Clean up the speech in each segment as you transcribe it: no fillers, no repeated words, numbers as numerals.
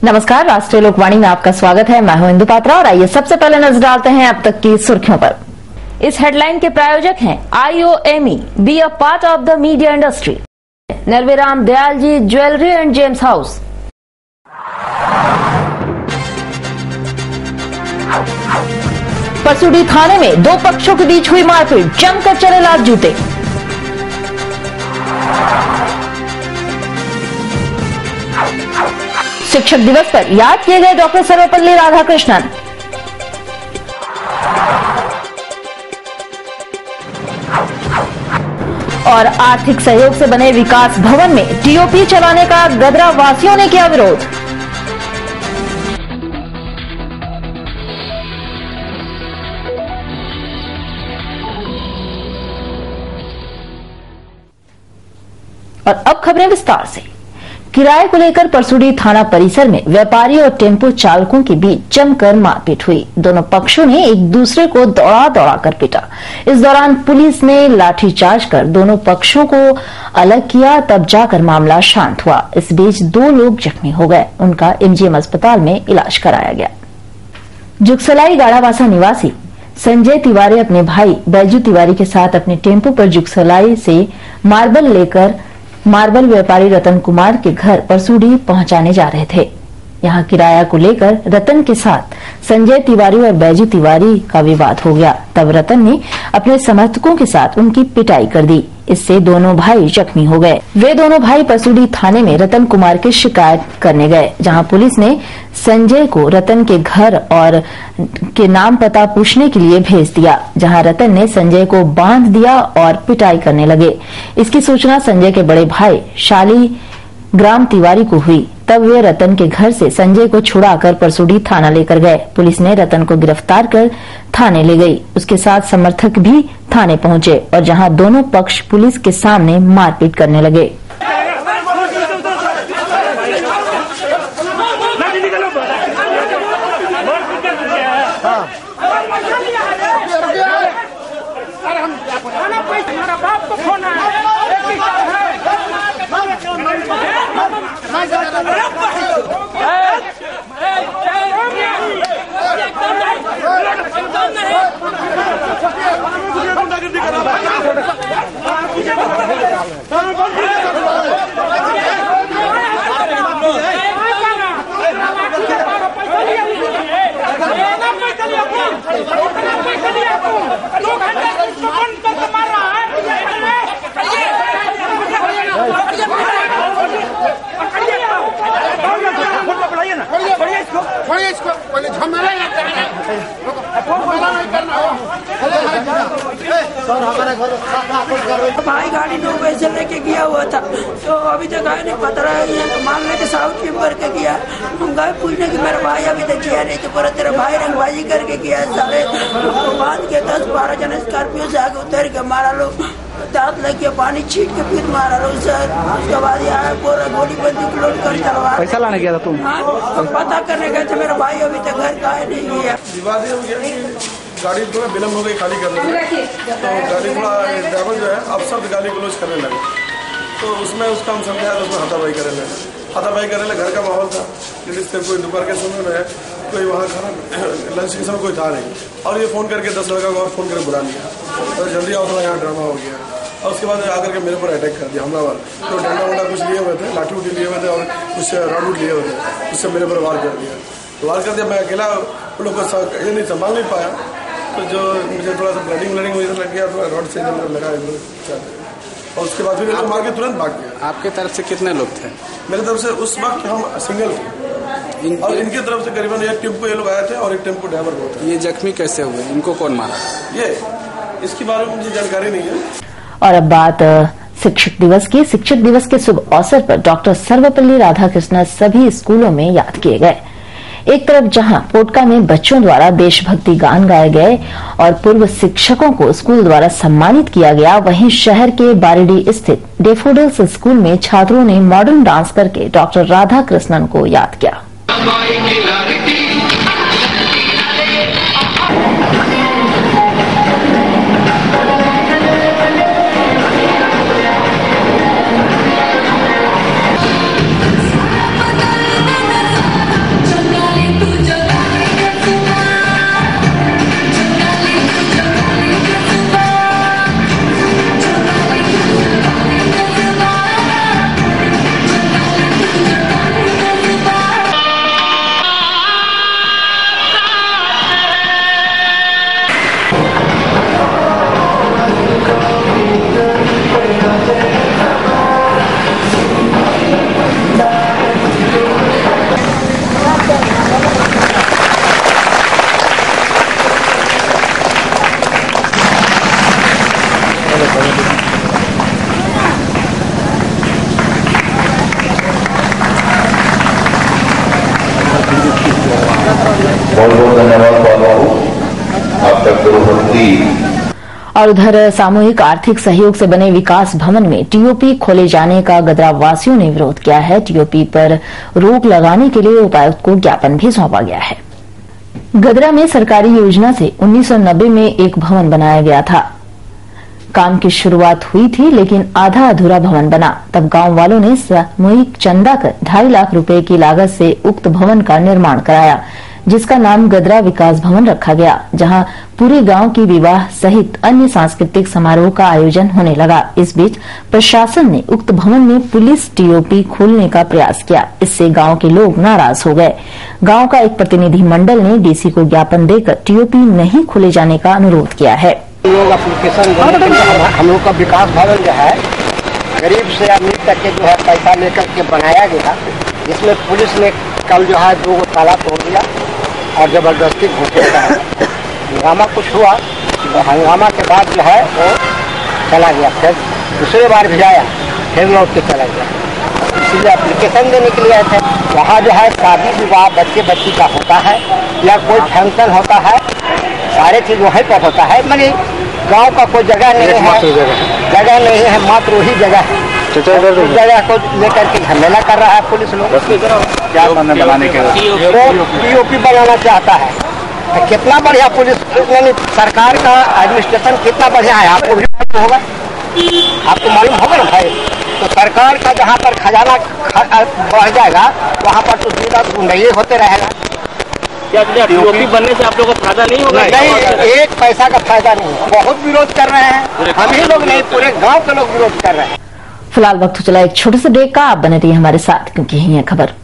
नमस्कार, राष्ट्रीय लोकवाणी में आपका स्वागत है। मैं हूं इंदु पात्रा और आइए सबसे पहले नजर डालते हैं अब तक की सुर्खियों पर। इस हेडलाइन के प्रायोजक हैं IOME, be a part of the media industry, Narveram Dayal ji jewellery and gems house. Parsudih थाने में दो पक्षों के बीच हुई मारपीट, जमकर चले लात जूते। शिक्षक दिवस पर याद किए गए डॉक्टर सर्वपल्ली राधाकृष्णन। और आर्थिक सहयोग से बने विकास भवन में टीओपी चलाने का गदरा वासियों ने किया विरोध। और अब खबरें विस्तार से। किराए को लेकर परसुडी थाना परिसर में व्यापारी और टेम्पो चालकों के बीच जमकर मारपीट हुई। दोनों पक्षों ने एक दूसरे को दौड़ा कर पीटा। इस दौरान पुलिस ने लाठीचार्ज कर दोनों पक्षों को अलग किया, तब जाकर मामला शांत हुआ। इस बीच दो लोग जख्मी हो गए, उनका MGM अस्पताल में इलाज कराया गया। जुगसलाई गाड़ावासा निवासी संजय तिवारी अपने भाई बैजू तिवारी के साथ अपने टेम्पो पर जुगसलाई से मार्बल व्यापारी रतन कुमार के घर परसुडी पहुंचाने जा रहे थे। यहां किराया को लेकर रतन के साथ संजय तिवारी और बैजू तिवारी का विवाद हो गया। तब रतन ने अपने समर्थकों के साथ उनकी पिटाई कर दी। इससे दोनों भाई जख्मी हो गए। वे दोनों भाई परसुडी थाने में रतन कुमार की शिकायत करने गए, जहां पुलिस ने संजय को रतन के घर और के नाम पता पूछने के लिए भेज दिया, जहां रतन ने संजय को बांध दिया और पिटाई करने लगे। इसकी सूचना संजय के बड़े भाई शालीग्राम तिवारी को हुई। तब वे रतन के घर से संजय को छुड़ाकर परसुडी थाना लेकर गए। पुलिस ने रतन को गिरफ्तार कर थाने ले गई। उसके साथ समर्थक भी थाने पहुंचे और जहां दोनों पक्ष पुलिस के सामने मारपीट करने लगे। भाई गाड़ी 9 बजे से लेके गया हुआ था, तो अभी तक आया नहीं पता रहा। मामले के साउथ टीम करके गया, हम गए पूछने की मेरा भाई अभी तक गया नहीं, तो पूरा तेरा भाई रंगबाजी करके गया। सारे बांध के 10-12 जन स्कॉर्पियो से आगे उतर के मारा लोग, दांत लग गया, पानी छीट के फिर मारा लोग सर। उसके बाद यहाँ पूरा गोली बंदूक लोड कर तलवार। पैसा लाने गया था तुम? हम पता करने गए थे, मेरा भाई अभी तक घर का नहीं गया। गाड़ी थोड़ा विलम्ब हो गई खाली करने में, तो गाड़ी थोड़ा ड्राइवर जो है अब शब्द गाली गलौज करने लगे, तो उसमें उसका हम समझाया तो उसमें हाथापाई करने लगे। घर का माहौल था, लेडीज थे, कोई दोपहर के समय में कोई वहाँ खाना लंच के समय कोई था नहीं, और ये फ़ोन करके 10 लड़का को और फ़ोन करके बुला लिया, तो जल्दी आओ थोड़ा यहाँ ड्रामा हो गया। और उसके बाद आकर के मेरे पर अटैक कर दिया, हमलावर। तो डंडा वंडा कुछ लिए हुए थे, लाठी उठी लिए हुए थे और कुछ रॉड लिए हुए थे, उससे मेरे पर वार कर दिया। मैं अकेला उन लोग को ये नहीं संभाल नहीं पाया, तो जो मुझे थोड़ा सा ब्लडिंग इधर लग गया, थोड़ा रॉड से इधर लगा इधर, और उसके बाद फिर मार के तुरंत भाग गया। आपके तरफ से कितने लोग थे? मेरे तरफ से उस वक्त हम सिंगल थे, और इनकी तरफ से करीबन एक टेम्पो ये लोग आए थे और एक टेम्पो ड्राइवर को था। ये जख्मी कैसे हुए? इनको कौन मारा? ये इसके बारे में मुझे जानकारी नहीं है। और अब बात शिक्षक दिवस की। शिक्षक दिवस के शुभ अवसर पर डॉक्टर सर्वपल्ली राधाकृष्णन सभी स्कूलों में याद किए गए। एक तरफ जहां पोटका में बच्चों द्वारा देशभक्ति गान गाए गए और पूर्व शिक्षकों को स्कूल द्वारा सम्मानित किया गया, वहीं शहर के बारिडी स्थित डेफोडिल्स स्कूल में छात्रों ने मॉडर्न डांस करके डॉक्टर राधाकृष्णन को याद किया। बहुत बहुत धन्यवाद पाता हूँ आप तक जरूरती। और उधर सामूहिक आर्थिक सहयोग से बने विकास भवन में टीओपी खोले जाने का गदरा वासियों ने विरोध किया है। टीओपी पर रोक लगाने के लिए उपायुक्त को ज्ञापन भी सौंपा गया है। गदरा में सरकारी योजना से 1990 में एक भवन बनाया गया था। काम की शुरुआत हुई थी, लेकिन आधा अधूरा भवन बना। तब गांव वालों ने सामूहिक चंदा कर 2.5 लाख रुपए की लागत से उक्त भवन का निर्माण कराया, जिसका नाम गदरा विकास भवन रखा गया, जहां पूरे गांव की विवाह सहित अन्य सांस्कृतिक समारोह का आयोजन होने लगा। इस बीच प्रशासन ने उक्त भवन में पुलिस टीओपी खोलने का प्रयास किया। इससे गांव के लोग नाराज हो गए। गांव का एक प्रतिनिधि मंडल ने डीसी को ज्ञापन देकर टीओपी नहीं खोले जाने का अनुरोध किया है। लोग एप्लीकेशन हम लोग का विकास भवन जो है गरीब से अमीर तक के जो है पैसा लेकर के बनाया गया, जिसमें पुलिस ने कल जो है 2 ताला तोड़ दिया और जबरदस्ती घुस गया। हंगामा कुछ हुआ, तो हंगामा के बाद जो है वो चला गया। फिर दूसरे बार भी आया, फिर लौट के चला गया। इसलिए एप्लीकेशन देने के लिए आए थे। वहाँ जो है शादी विवाह बच्चे बच्ची का होता है या कोई फंक्शन होता है, सारे चीज वहीं पर होता है। मानी गांव का कोई जगह नहीं है, जगह नहीं है, मात्र वही जगह है। जगह को लेकर के झमेला कर रहा है पुलिस लोग। क्या बनाने के टीओपी बनाना चाहता है। तो कितना बढ़िया पुलिस सरकार का एडमिनिस्ट्रेशन कितना बढ़िया है, आपको भी मालूम होगा, आपको मालूम होगा ना भाई। तो सरकार का जहाँ पर खजाना बढ़ जाएगा, वहाँ पर तो सीधा गुंडई होते रहेगा। टीओपी बनने से आप लोगों को फायदा नहीं होगा? नहीं, एक पैसा का फायदा नहीं। बहुत विरोध कर रहे हैं, हम ही लोग नहीं, पूरे गांव के लोग विरोध कर रहे हैं। फिलहाल वक्त चला एक छोटे से ब्रेक का। आप बने रहिए हमारे साथ, क्योंकि यही है खबर।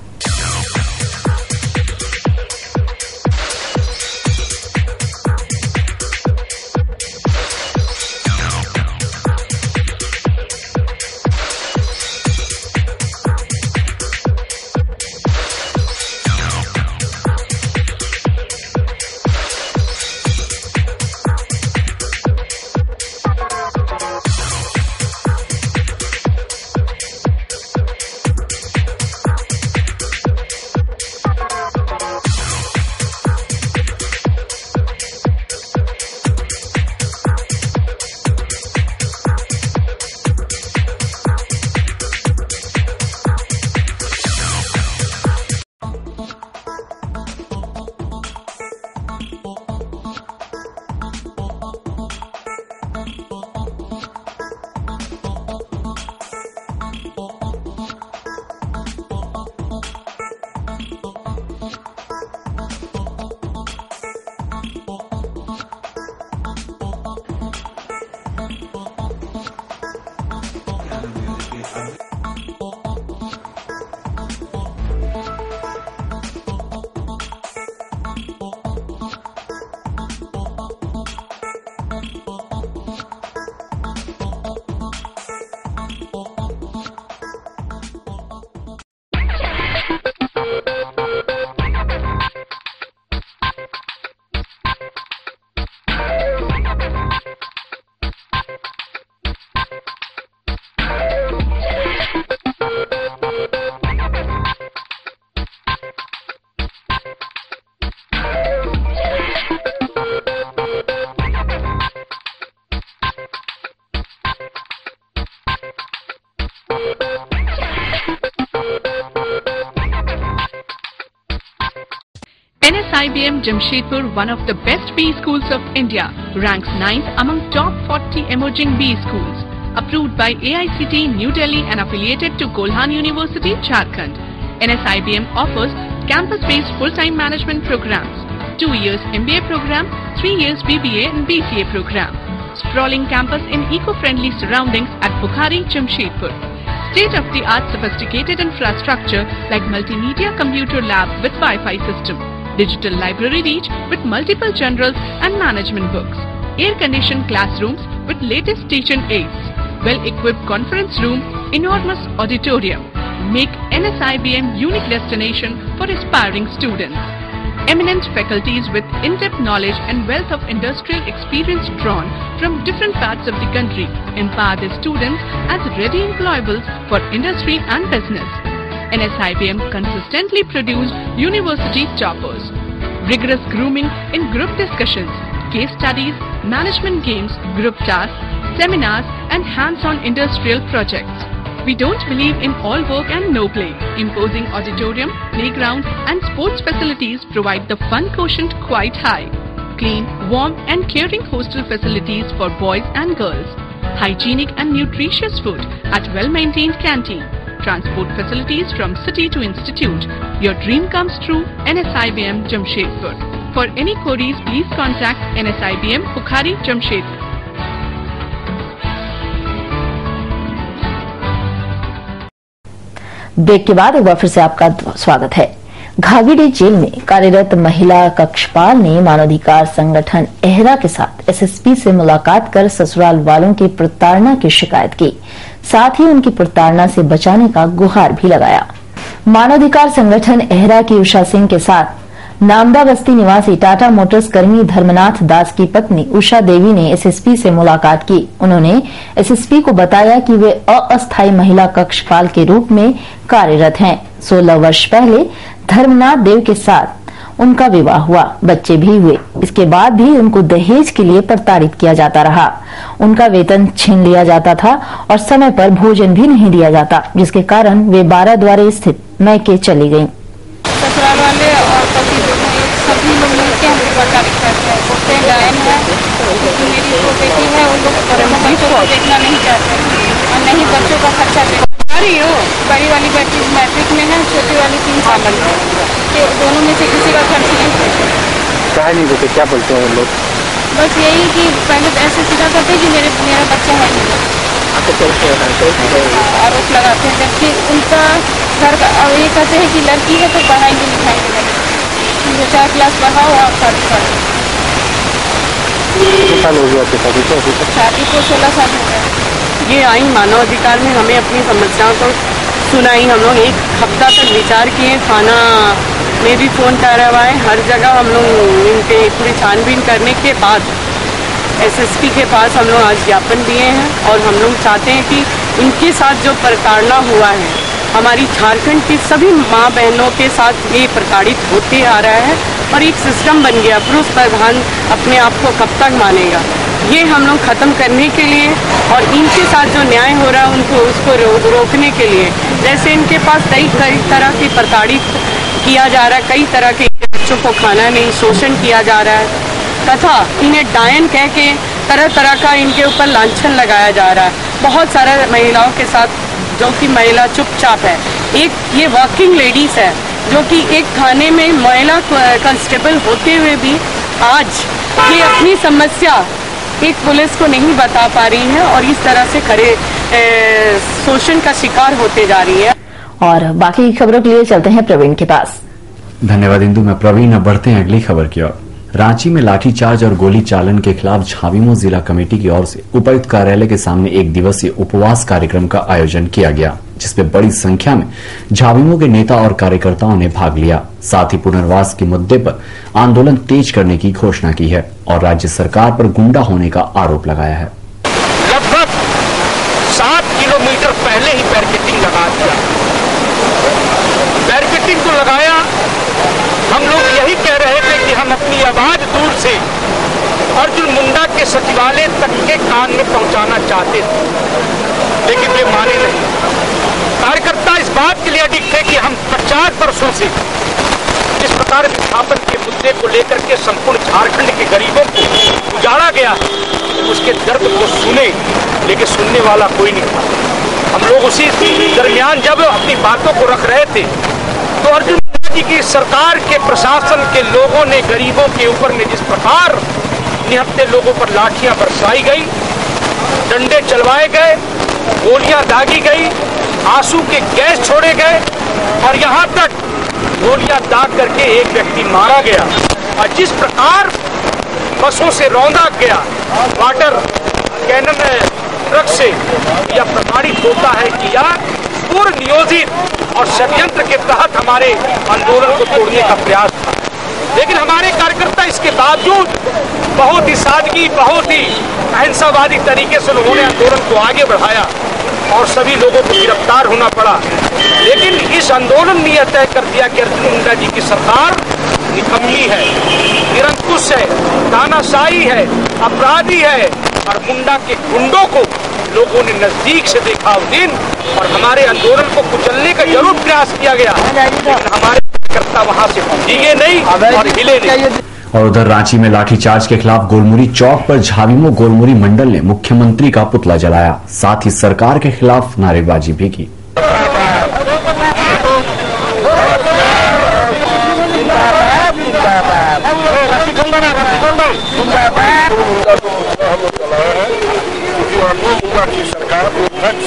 NSIBM Jamshedpur, one of the best B schools of India, ranks 9th among top 40 emerging B schools. Approved by AICTE New Delhi and affiliated to Kolhan University, Jharkhand. NSIBM offers campus-based full-time management programs, 2 years MBA program, 3 years BBA and BCA program. Sprawling campus in eco-friendly surroundings at Bukhari, Jamshedpur. State-of-the-art sophisticated infrastructure like multimedia computer lab with Wi-Fi system. Digital library reach with multiple general and management books. Air-conditioned classrooms with latest teaching aids. Well-equipped conference room, enormous auditorium. Make NSIBM unique destination for aspiring students. Eminent faculties with in-depth knowledge and wealth of industrial experience drawn from different parts of the country empower the students as ready employables for industry and business. NSIBM consistently produce university toppers. rigorous grooming in group discussions, case studies, management games, group tasks, seminars and hands-on industrial projects. We don't believe in all work and no play. Imposing auditorium, playground and sports facilities provide the fun quotient quite high. Clean, warm and caring hostel facilities for boys and girls. Hygienic and nutritious food at well-maintained canteen. Transport facilities from city to institute. Your dream comes true, NSIBM Jamshedpur. For any queries, please contact NSIBM Bukhari Jamshedpur. Break के बाद एक बार फिर से आपका स्वागत है। Ghaghidih jail में कार्यरत महिला कक्षपाल ने मानवाधिकार संगठन एहरा के साथ एसएसपी से मुलाकात कर ससुराल वालों की प्रताड़ना की शिकायत की, साथ ही उनकी प्रताड़ना से बचाने का गुहार भी लगाया। मानवाधिकार संगठन एहरा की उषा सिंह के साथ नामदा बस्ती निवासी टाटा मोटर्स कर्मी धर्मनाथ दास की पत्नी उषा देवी ने एसएसपी से मुलाकात की। उन्होंने एसएसपी को बताया कि वे अस्थायी महिला कक्षपाल के रूप में कार्यरत हैं। 16 वर्ष पहले धर्मनाथ देव के साथ उनका विवाह हुआ, बच्चे भी हुए। इसके बाद भी उनको दहेज के लिए प्रताड़ित किया जाता रहा। उनका वेतन छीन लिया जाता था और समय पर भोजन भी नहीं दिया जाता, जिसके कारण वे 12 द्वारे स्थित मैके चली गयीं। ससुराल वाले और पति सभी लोग मिलकर हमको प्रताड़ित करते हैं। बोलते हैं डायन है, मेरी जो बेटी है वो लोग बच्चों को देखना नहीं चाहते और नहीं बच्चों का खर्चा देते। बड़ी वाली बेटी मैट्रिक में है, छोटी वाली 3 साल की। दोनों में से किसी का खर्च नहीं नहीं देते। क्या बोलते हैं लोग? बस यही कि पहले ऐसे सीधा करते कि मेरा बच्चा है नहीं, आरोप लगाते हैं। जबकि उनका घर का ये कहते हैं कि लड़की है तो पढ़ाएंगे लिखाएंगे नहीं, 2-4 क्लास पढ़ाओ आप शादी करो। साल हो गया शादी को 16 साल हो गया। ये आई मानवाधिकार में हमें अपनी समस्याओं को सुनाई। हम लोग 1 हफ्ता तक विचार किए, थाना में भी फोन करवाए, हर जगह हम लोग इनके पूरी छानबीन करने के बाद एसएसपी के पास हम लोग आज ज्ञापन दिए हैं और हम लोग चाहते हैं कि इनके साथ जो प्रताड़ना हुआ है, हमारी झारखंड की सभी माँ बहनों के साथ ये प्रताड़ित होते आ रहा है और एक सिस्टम बन गया। पुरुष प्रधान अपने आप को कब तक मानेगा, ये हम लोग खत्म करने के लिए और इनके साथ जो न्याय हो रहा है उनको उसको रोकने के लिए, जैसे इनके पास कई तरह की प्रताड़ित किया जा रहा है, कई तरह के बच्चों को खाना नहीं, शोषण किया जा रहा है तथा इन्हें डायन कह के तरह तरह का इनके ऊपर लांछन लगाया जा रहा है। बहुत सारे महिलाओं के साथ जो कि महिला चुपचाप है। एक ये वर्किंग लेडीज है जो कि एक थाने में महिला कांस्टेबल होते हुए भी आज ये अपनी समस्या एक पुलिस को नहीं बता पा रही है और इस तरह से खड़े शोषण का शिकार होते जा रही है। और बाकी की खबरों के लिए चलते हैं प्रवीण के पास। धन्यवाद इंदु। मैं प्रवीण। अब बढ़ते हैं अगली खबर की ओर। रांची में लाठीचार्ज और गोली चालन के खिलाफ झाविमो जिला कमेटी की ओर से उपायुक्त कार्यालय के सामने 1 दिवसीय उपवास कार्यक्रम का आयोजन किया गया, जिसमें बड़ी संख्या में झाविमो के नेता और कार्यकर्ताओं ने भाग लिया। साथ ही पुनर्वास के मुद्दे पर आंदोलन तेज करने की घोषणा की है और राज्य सरकार पर गुंडा होने का आरोप लगाया है। लगभग 7 किलोमीटर पहले ही बैरिकेडिंग लगा दिया। बैरिकेडिंग को लगाया, हम लोग यही कह रहे थे कि हम अपनी आवाज दूर से अर्जुन मुंडा के सचिवालय तक के कान में पहुंचाना चाहते थे, लेकिन वे माने नहीं। कार्यकर्ता इस बात के लिए अडिग थे कि हम 50 वर्षों से जिस प्रकार विस्थापन के मुद्दे को लेकर के संपूर्ण झारखंड के गरीबों को उजाड़ा गया, उसके दर्द को सुने, लेकिन सुनने वाला कोई नहीं था। हम लोग उसी दरमियान जब अपनी बातों को रख रहे थे तो अर्जुन मुंडा जी की सरकार के प्रशासन के लोगों ने गरीबों के ऊपर में जिस प्रकार निहत्थे लोगों पर लाठियां बरसाई गई, डंडे चलवाए गए, गोलियां दागी गई, आंसू के गैस छोड़े गए और यहाँ तक गोलियां दाग करके एक व्यक्ति मारा गया। और जिस प्रकार बसों से रौंदा गया, वाटर कैनन ट्रक से, यह प्रमाणित होता है कि यह पूर्व नियोजित और षड्यंत्र के तहत हमारे आंदोलन को तोड़ने का प्रयास था। लेकिन हमारे कार्यकर्ता इसके बावजूद बहुत ही सादगी, बहुत ही अहिंसावादी तरीके से उन्होंने आंदोलन को आगे बढ़ाया और सभी लोगों को गिरफ्तार होना पड़ा। लेकिन इस आंदोलन ने यह तय कर दिया कि अर्जुन मुंडा जी की सरकार निकम्मी है, निरंकुश है, तानाशाही है, अपराधी है। और मुंडा के गुंडों को लोगों ने नजदीक से देखा उस दिन, और हमारे आंदोलन को कुचलने का जरूर प्रयास किया गया, लेकिन हमारे कार्यकर्ता वहां से भीगे नहीं और हिले नहीं। और उधर रांची में लाठीचार्ज के खिलाफ गोलमुरी चौक पर झाविमो गोलमुरी मंडल ने मुख्यमंत्री का पुतला जलाया, साथ ही सरकार के खिलाफ नारेबाजी भी की।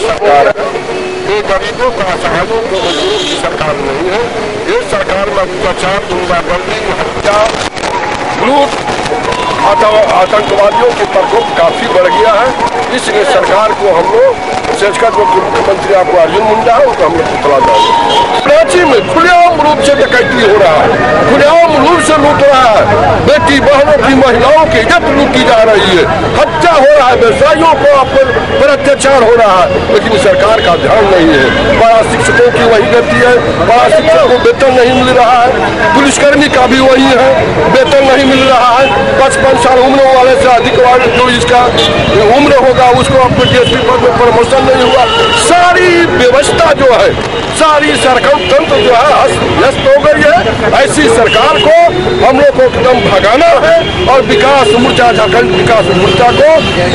सरकार है, ये गरीबों का असहायों को मजदूरों की सरकार नहीं है। ये सरकार में अत्याचार, गुंडागर्दी, हत्या, लूट, आतंकवादियों के प्रकोप काफी बढ़ गया है। इसलिए सरकार को हम लोग, विशेषकर जो मुख्यमंत्री आपको अर्जुन मुंडा है, उनको हम लोग पुतला डालेंगे। रांची में खुलेआम रूप से डकैती हो रहा है, खुलेआम रूप से लूट रहा है, बेटी बहनों की, महिलाओं की इज्जत लूटी जा रही है, हत्या हो रहा है, व्यवसायियों को पर अत्याचार हो रहा है, लेकिन सरकार का ध्यान नहीं है। बड़ा शिक्षकों की वही गलती है, बड़ा शिक्षकों को वेतन नहीं मिल रहा है, पुलिसकर्मी का भी वही है, वेतन नहीं मिल रहा है। 55 साल उम्र वाले से अधिक वाले जो इसका उम्र होगा उसको अपने डीएसपी पद में प्रमोशन नहीं हुआ। सारी व्यवस्था जो है, सारी सरकार तंत्र जो है अस्त हो गई है। ऐसी सरकार को हम लोग को एकदम भगाना है और विकास मोर्चा, झारखंड विकास मोर्चा को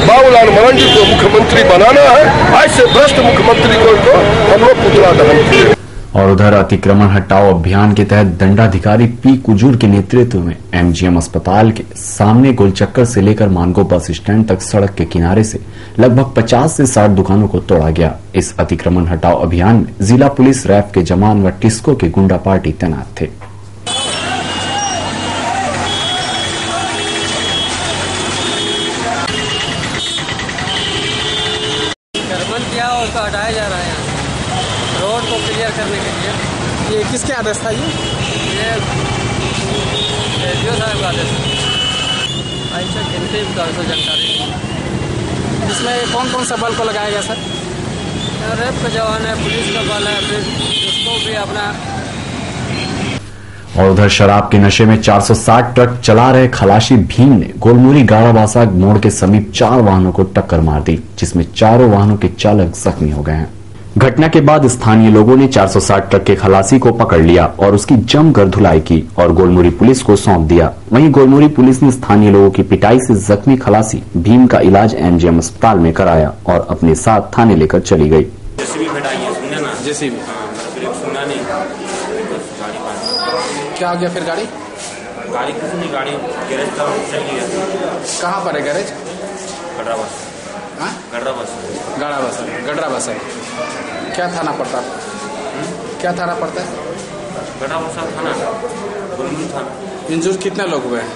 बाबूलाल मरांडी को मुख्यमंत्री बनाना है। ऐसे भ्रष्ट मुख्यमंत्री को हम लोग पुतला दहन किए। और उधर अतिक्रमण हटाओ अभियान के तहत दंडाधिकारी पी कुजूर के नेतृत्व में एमजीएम अस्पताल के सामने गोलचक्कर से लेकर मानगो बस स्टैंड तक सड़क के किनारे से लगभग 50 से 60 दुकानों को तोड़ा गया। इस अतिक्रमण हटाओ अभियान में जिला पुलिस, रैफ के जवान व टिस्को के गुंडा पार्टी तैनात थे। उसका हटाया जा रहा है रोड को क्लियर करने के लिए। ये किसके आदेश था? ये एसडीओ साहब का आदेश है। ऐसा गिनती का जानकारी इसमें कौन कौन सा बल को लगाया गया सर? रैफ का जवान है, पुलिस का बल है, फिर उसको भी अपना। और उधर शराब के नशे में 460 ट्रक चला रहे खलासी भीम ने गोलमुरी गाड़ाबासा मोड़ के समीप 4 वाहनों को टक्कर मार दी, जिसमें चारों वाहनों के चालक जख्मी हो गए हैं। घटना के बाद स्थानीय लोगों ने 460 ट्रक के खलासी को पकड़ लिया और उसकी जमकर धुलाई की और गोलमुरी पुलिस को सौंप दिया। वहीं गोलमुरी पुलिस ने स्थानीय लोगों की पिटाई से जख्मी खलासी भीम का इलाज एमजीएम अस्पताल में कराया और अपने साथ थाने लेकर चली गई। क्या हो गया फिर? गाड़ी कुछ नहीं, गाड़ी गैरेज का चल गया। कहाँ पर है गैरेज? गड्रा बस। हाँ, गड्रा बस है। क्या थाना पड़ता है? क्या थाना पड़ता है? गड्रा बस थाना, गोलमुरी थाना। इंजूर कितने लोग हुए हैं?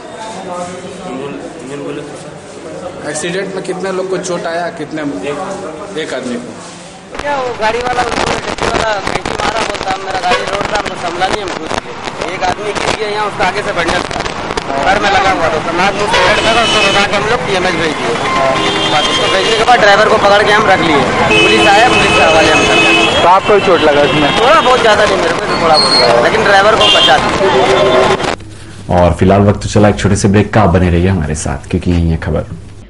इंजूर बोले तो सर। एक्सीडेंट में कितने लोग को चोट आया? कितने? एक आदमी को। क्या वो गाड़ी वाला कैंची मारा, बोलता मेरा गाड़ी रोड था, हमको संभला नहीं, हम घुस गए। एक आदमी गिर गया यहाँ, उसका आगे से बढ़ने घर में लगा हुआ था, नाक मुँह से लगा, उसको रोका के हम लोग टीएमएच भेज दिए। बस उसको भेजने के बाद ड्राइवर को पकड़ के हम रख लिए। पुलिस आया, पुलिस के हवाले हम। तो आपको चोट लगा इसमें? थोड़ा बहुत ज्यादा नहीं, मेरे को तो थोड़ा बहुत लगा, लेकिन ड्राइवर को बचा दिया। और फिलहाल वक्त चला एक छोटे से ब्रेक का, बने रहिए हमारे साथ क्योंकि यही है खबर।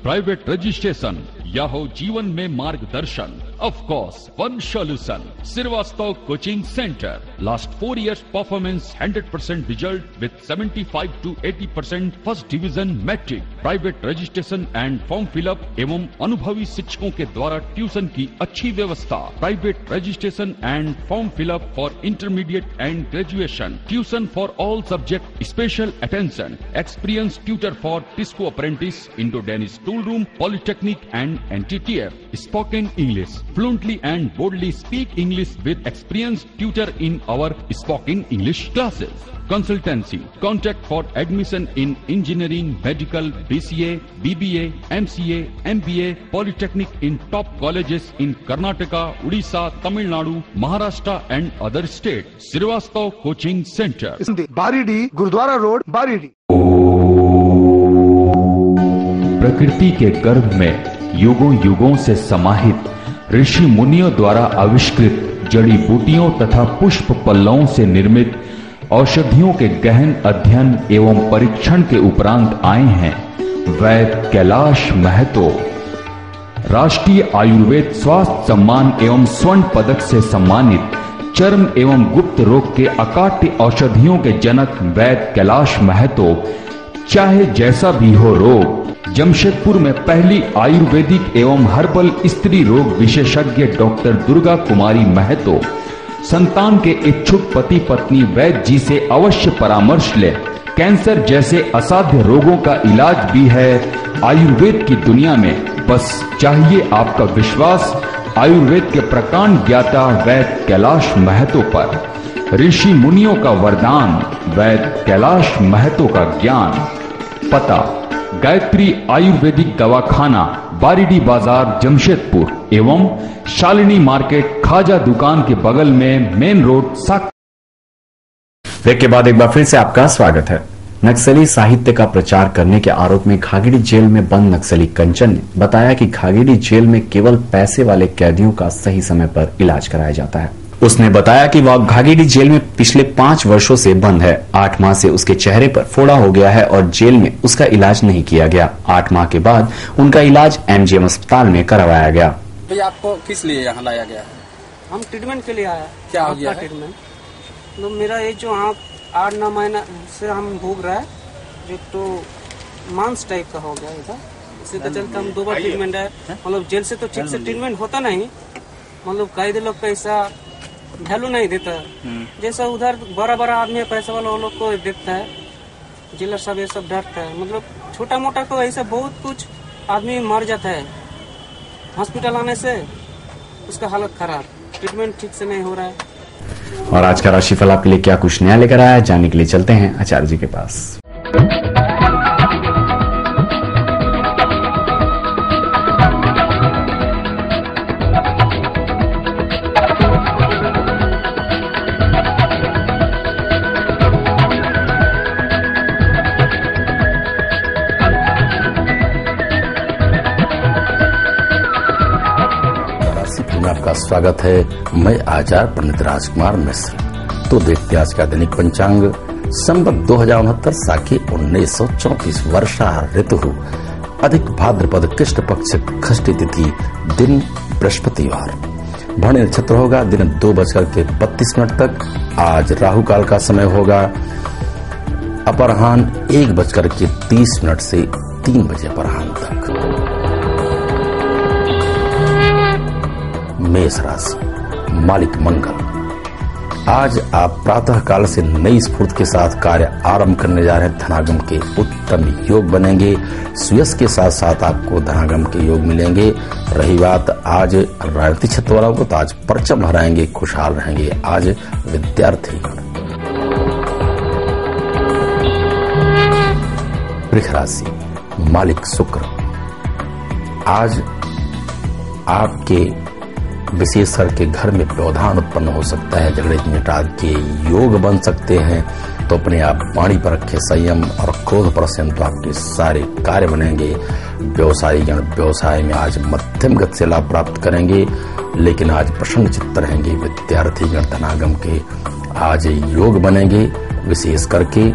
प्राइवेट रजिस्ट्रेशन या हो जीवन में मार्गदर्शन, of course one solution, Srivastava Coaching Center. Last 4 years performance 100% result with 75 to 80% first division metric. Private registration and form fill up एवं अनुभवी शिक्षकों के द्वारा ट्यूशन की अच्छी व्यवस्था। Private registration and form fill up for intermediate and graduation. Tuition for all subject, special attention. Experienced tutor for Tisco apprentice, Indo-Danish tool room, Polytechnic and NTTF. Spoken English. Fluently and boldly speak English with experienced tutor in our spoken English classes. Consultancy. Contact for admission in engineering, medical, BCA, BBA, MCA, MBA, Polytechnic in top colleges in Karnataka, Odisha, Tamil Nadu, Maharashtra and other states. Srivastava Coaching Center. Baridih, Gurdwara road, Baridih. प्रकृति के गर्भ में युगों युगों से समाहित ऋषि मुनियों द्वारा आविष्कृत जड़ी बूटियों तथा पुष्प पल्लवों से निर्मित औषधियों के गहन अध्ययन एवं परीक्षण के उपरांत आए हैं वैद्य कैलाश महतो। राष्ट्रीय आयुर्वेद स्वास्थ्य सम्मान एवं स्वर्ण पदक से सम्मानित चर्म एवं गुप्त रोग के अकाट्य औषधियों के जनक वैद्य कैलाश महतो चाहे जैसा भी हो रोग, जमशेदपुर में पहली आयुर्वेदिक एवं हर्बल स्त्री रोग विशेषज्ञ डॉक्टर दुर्गा कुमारी महतो संतान के इच्छुक पति पत्नी वैद्य जी से अवश्य परामर्श ले। कैंसर जैसे असाध्य रोगों का इलाज भी है आयुर्वेद की दुनिया में, बस चाहिए आपका विश्वास आयुर्वेद के प्रकांड ज्ञाता वैद्य कैलाश महतो पर। ऋषि मुनियों का वरदान, वैद्य कैलाश महतो का ज्ञान। पता गायत्री आयुर्वेदिक दवाखाना, बारीडी बाजार, जमशेदपुर एवं शालिनी मार्केट खाजा दुकान के बगल में मेन रोड साक। ब्रेक के बाद एक बार फिर से आपका स्वागत है। नक्सली साहित्य का प्रचार करने के आरोप में घाघीडी जेल में बंद नक्सली कंचन ने बताया कि घाघीडी जेल में केवल पैसे वाले कैदियों का सही समय पर इलाज कराया जाता है। उसने बताया कि वह घाघीडी जेल में पिछले 5 वर्षों से बंद है। 8 माह से उसके चेहरे पर फोड़ा हो गया है और जेल में उसका इलाज नहीं किया गया। 8 माह के बाद उनका इलाज MGM अस्पताल में करवाया गया। भैया आपको किस लिए यहाँ लाया गया? हम ट्रीटमेंट के लिए आया। क्या हो गया है? ट्रीटमेंट तो मेरा ये जो आँख 8-9 महीना से हम भोग रहा है, जो तो मांस टाइप का हो गया इधर, इसी के चलते हम 2 बार ट्रीटमेंट है। मतलब जेल से तो ठीक से ट्रीटमेंट होता नहीं, मतलब कैदी लोग पैसा वैल्यू नहीं देता, जैसा उधर बड़ा बड़ा आदमी पैसा वाला वो लोग को देता है, जेलर सब ये सब डरता है। मतलब छोटा मोटा को ऐसा बहुत कुछ आदमी मर जाता है हॉस्पिटल आने से, उसका हालत खराब, ट्रीटमेंट ठीक से नहीं हो रहा है। और आज का राशिफल आपके लिए क्या कुछ नया लेकर आया है, जानने के लिए चलते हैं आचार्य जी के पास। आपका स्वागत है। मैं आचार्य पंडित राजकुमार मिश्र। तो देखते हैं आज का दैनिक पंचांग। संवत 2069 साखी 1934 वर्षा ऋतु, अधिक भाद्रपद कृष्ण पक्ष षष्ठी तिथि, दिन बृहस्पतिवार, भरणी नक्षत्र होगा दिन 2:32 तक। आज राहु काल का समय होगा अपराह्न 1:30 से 3 बजे अपराह्न तक। मेष राशि, मालिक मंगल। आज आप प्रातः काल से नई स्फूर्ति के साथ कार्य आरंभ करने जा रहे हैं। धनागम के उत्तम योग बनेंगे। सुयश के साथ साथ आपको धनागम के योग मिलेंगे। रही बात आज राजनीतिक क्षेत्र वालों को, तो आज परचम हराएंगे, खुशहाल रहेंगे। आज विद्यार्थी। वृष राशि, मालिक शुक्र। आज आपके विशेष करके घर में व्यवधान उत्पन्न हो सकता है, झगड़े झंझट के योग बन सकते हैं। तो अपने आप वाणी पर रखे संयम और क्रोध पर संयम, तो आपके सारे कार्य बनेंगे। व्यवसायीगण व्यवसाय में आज मध्यम गति से लाभ प्राप्त करेंगे, लेकिन आज प्रसन्न चित्त रहेंगे। विद्यार्थीगण धनागम के आज योग बनेंगे। विशेष करके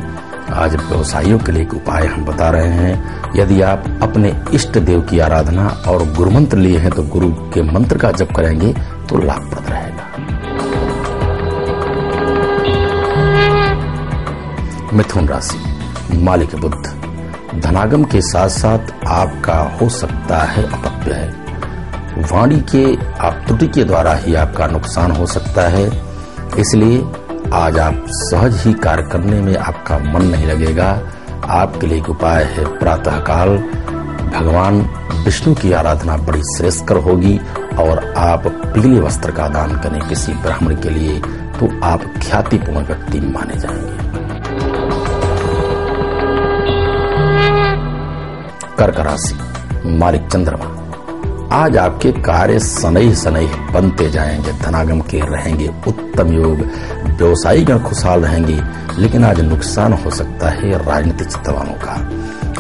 आज व्यवसायियों के लिए एक उपाय हम बता रहे हैं। यदि आप अपने इष्ट देव की आराधना और गुरु मंत्र लिए हैं, तो गुरु के मंत्र का जप करेंगे तो लाभप्रद रहेगा। मिथुन राशि, मालिक बुध। धनागम के साथ साथ आपका हो सकता है अपव्यय। वाणी के आप त्रुटि के द्वारा ही आपका नुकसान हो सकता है, इसलिए आज आप सहज ही कार्य करने में आपका मन नहीं लगेगा। आपके लिए एक उपाय है, प्रातः काल भगवान विष्णु की आराधना बड़ी श्रेष्ठकर होगी और आप पीले वस्त्र का दान करें किसी ब्राह्मण के लिए, तो आप ख्यातिपूर्ण व्यक्ति माने जाएंगे। कर्क राशि, मालिक चंद्रमा। आज आपके कार्य शनैः शनैः बनते जाएंगे। धनागम के रहेंगे उत्तम योग। व्यवसायीगण खुशहाल रहेंगे, लेकिन आज नुकसान हो सकता है राजनीतिक क्षेत्र वालों का।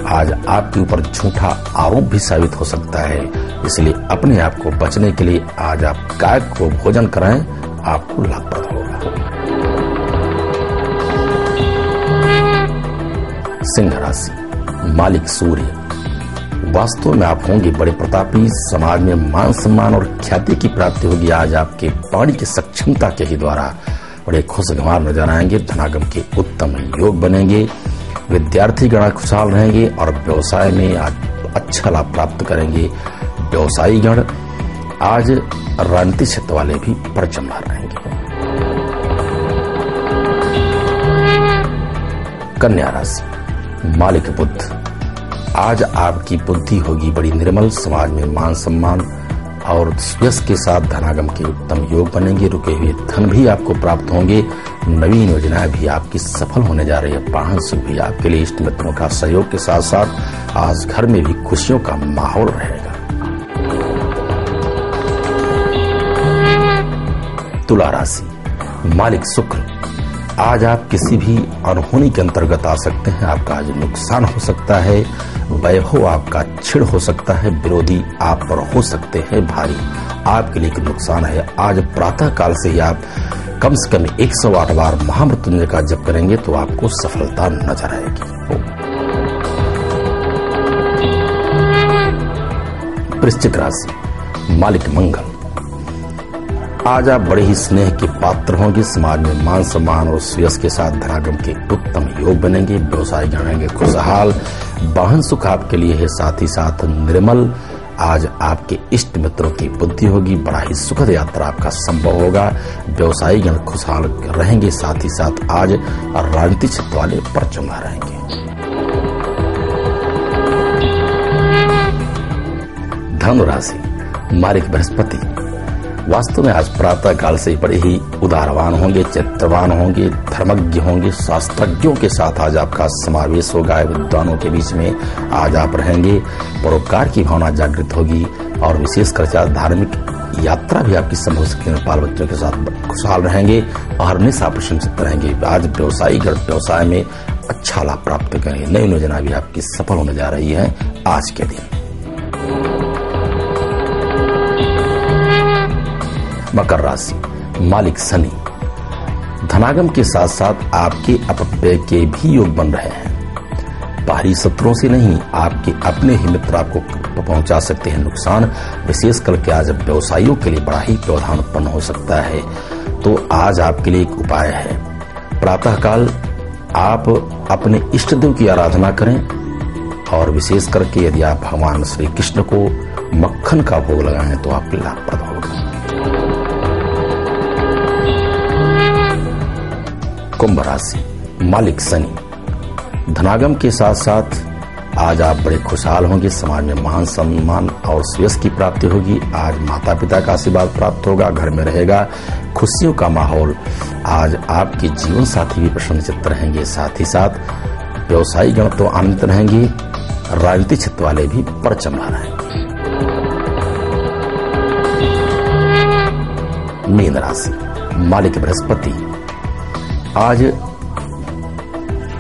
आज आपके ऊपर झूठा आरोप भी साबित हो सकता है, इसलिए अपने आप को बचने के लिए आज आप गाय को भोजन कराएं, आपको लाभप्रद होगा। सिंह राशि, मालिक सूर्य। वास्तव में आप होंगे बड़े प्रतापी, समाज में मान सम्मान और ख्याति की प्राप्ति होगी। आज आपके वाणी की सक्षमता के ही द्वारा बड़े खुशगवार नजर आएंगे। धनागम के उत्तम योग बनेंगे। विद्यार्थी गण खुशहाल रहेंगे और व्यवसाय में आज अच्छा लाभ प्राप्त करेंगे। व्यवसायी गण आज राजनीतिक क्षेत्र वाले भी परचमदार रहेंगे। कन्या राशि, मालिक बुध। आज आपकी बुद्धि होगी बड़ी निर्मल। समाज में मान सम्मान और यश के साथ धनागम के उत्तम योग बनेंगे। रुके हुए धन भी आपको प्राप्त होंगे। नवीन योजनाएं भी आपकी सफल होने जा रही है। वाहन सुख भी आपके लिए। इष्ट मित्रों का सहयोग के साथ साथ आज घर में भी खुशियों का माहौल रहेगा। तुला राशि, मालिक शुक्र। आज आप किसी भी अनहोनी के अंतर्गत आ सकते हैं। आपका आज नुकसान हो सकता है। वैभव आपका छिड़ हो सकता है। विरोधी आप पर हो सकते हैं भारी। आपके लिए नुकसान है। आज प्रातः काल से ही आप कम से कम 108 बार महामृत्युंजय का जप करेंगे तो आपको सफलता नजर आएगी। वृश्चिक राशि, मालिक मंगल। आज आप बड़े ही स्नेह के पात्र होंगे। समाज में मान सम्मान और यश के साथ धनागम के उत्तम योग बनेंगे। व्यवसाय जानेंगे खुशहाल। वाहन सुख आपके लिए है, साथ ही साथ निर्मल। आज आपके इष्ट मित्रों की बुद्धि होगी। बड़ा ही सुखद यात्रा आपका संभव होगा। व्यवसायी गण खुशहाल रहेंगे, साथ ही साथ आज राजनीतिक क्षेत्र वाले परचमदा रहेंगे। धनु राशि, मालिक बृहस्पति। वास्तव में आज प्रातः काल से बड़े ही उदारवान होंगे, चित्रवान होंगे, धर्मज्ञ होंगे। शास्त्रज्ञों के साथ आज आपका समावेश होगा। विद्वानों के बीच में आज आप रहेंगे। परोपकार की भावना जागृत होगी और विशेषकर धार्मिक यात्रा भी आपकी संभव सकती है। बाल बच्चों के साथ खुशहाल रहेंगे और हमेशा प्रशंसित रहेंगे। आज व्यवसायी व्यवसाय में अच्छा लाभ प्राप्त करेंगे। नई योजना भी आपकी सफल होने जा रही है आज के दिन। मकर राशि, मालिक शनि। धनागम के साथ साथ आपके अपव्यय के भी योग बन रहे हैं। बाहरी शत्रुओं से नहीं, आपके अपने ही मित्र आपको पहुंचा सकते हैं नुकसान। विशेष करके आज व्यवसायियों के लिए बड़ा ही व्यवधान उत्पन्न हो सकता है। तो आज आपके लिए एक उपाय है। प्रातःकाल आप अपने इष्ट देव की आराधना करें और विशेष करके यदि आप भगवान श्री कृष्ण को मक्खन का भोग लगाएं तो आपके लाभप्रद होगा। कुंभ राशि, मालिक शनि। धनागम के साथ साथ आज आप बड़े खुशहाल होंगे। समाज में मान सम्मान और यश की प्राप्ति होगी। आज माता पिता का आशीर्वाद प्राप्त होगा। घर में रहेगा खुशियों का माहौल। आज आपके जीवन साथी भी प्रसन्नचित्त रहेंगे। साथ ही साथ व्यवसायी गण तो आनंदित रहेंगे। राजनीतिक क्षेत्र वाले भी परचमदा रहेंगे। मीन राशि, मालिक बृहस्पति। आज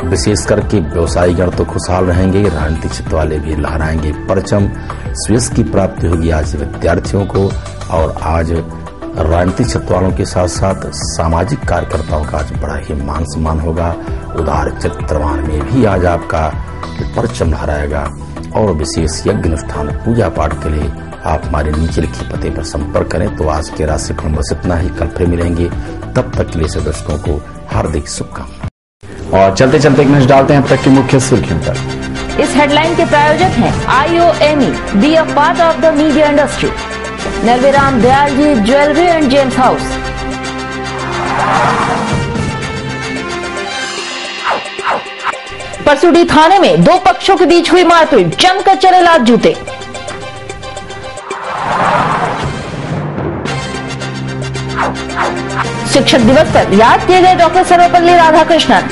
विशेष करके व्यवसायी गण तो खुशहाल रहेंगे। राजनीतिक क्षेत्र वाले भी लहराएंगे परचम। यश की प्राप्ति होगी आज विद्यार्थियों को। और आज राजनीतिक क्षेत्र वालों के साथ साथ सामाजिक कार्यकर्ताओं का आज बड़ा ही मान सम्मान होगा। उदार चित्रवान में भी आज आपका परचम लहराएगा। और विशेष यज्ञ अनुष्ठान पूजा पाठ के लिए आप हमारे नीचे लिखे पते पर संपर्क करें। तो आज के राशिफल बस इतना ही। कल फिर मिलेंगे। तब तक के लिए दर्शकों को हार्दिक शुभकामनाएं। और चलते चलते एक नजर डालते हैं अब तक की मुख्य सुर्खियों पर। इस हेडलाइन के प्रायोजक हैं IOME, be a part of the media industry. Narveram Dayal ji jewellery and gems house. Parsudih थाने में दो पक्षों के बीच हुई मारपीट, जमकर चले लात जूते। शिक्षक दिवस पर याद किए गए डॉक्टर सर्वपल्ली राधाकृष्णन।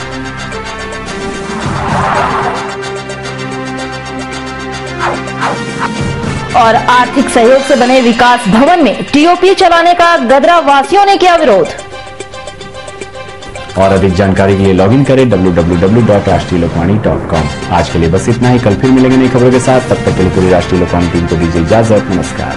और आर्थिक सहयोग से बने विकास भवन में टीओपी चलाने का गदरा वासियों ने किया विरोध। और अधिक जानकारी के लिए लॉगिन करें www.rashtriya-lokmani.com। आज के लिए बस इतना ही। कल फिर मिलेंगे नई खबरों के साथ। तब तक के लिए पूरी राष्ट्रीय लोकवाणी टीम को दीजिए इजाजत। नमस्कार।